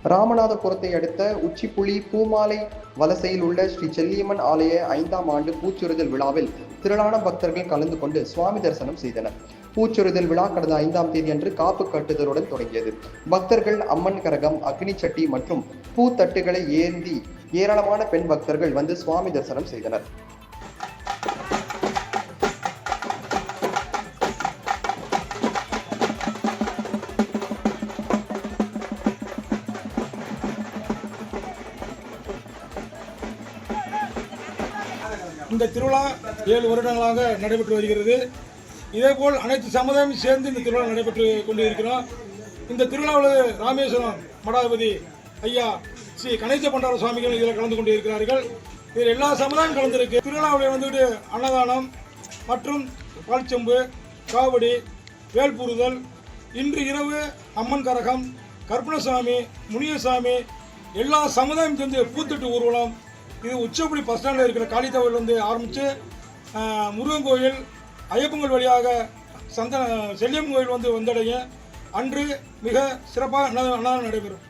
ராமநாதபுரத்தை அடுத்த உச்சிப்புலி பூமாலை வலசையில் உள்ள ஸ்ரீ செல்லியம்மன் ஆலய 5ஆம் ஆண்டு பூச்சொரிதல் விழாவில் திரளான பக்தர்கள் கலந்து கொண்டு சுவாமி தரிசனம் செய்தனர். பூச்சொரிதல் விழா கடந்த 5ஆம் தேதி அன்று காப்பு கட்டுதலுடன் தொடங்கியது. பக்தர்கள் அம்மன் கரகம், அக்னி சட்டி மற்றும் பூத்தட்டுகளை ஏந்தி ஏராளமான பெண் பக்தர்கள் வந்து சுவாமி தரிசனம் செய்தனர். இந்த திருவிழா 7 வருடங்களாக நடைபெற்று வருகிறது. இதேபோல் அனைத்து சமுதாயமும் சேர்ந்து இந்த திருவிழா நடைபெற்று கொண்டு இருக்கிறோம். இந்த திருவிழாவில் ராமேஸ்வரம் மடாதிபதி ஐயா ஸ்ரீ கணேச பண்டார சுவாமிகள் இதில் கலந்து கொண்டு இருக்கிறார்கள். இதில் எல்லா சமுதாயம் கலந்துருக்கு. திருவிழாவில் வந்துட்டு அன்னதானம் மற்றும் பால்செம்பு, காவடி, வேல்புறுதல், இன்று இரவு அம்மன் கரகம், கற்பனசாமி, முனியசாமி, எல்லா சமுதாயம் சேர்ந்து பூத்தட்டு ஊர்வலம். இது உச்சப்புடி பஸ் ஸ்டாண்டில் இருக்கிற காளித்தவரிலிருந்து ஆரம்பித்து முருகன் கோயில், ஐயப்பன் வழியாக செல்லியம் கோயில் வந்தடையும். அன்று மிக சிறப்பாக அன்னதானம் நடைபெறும்.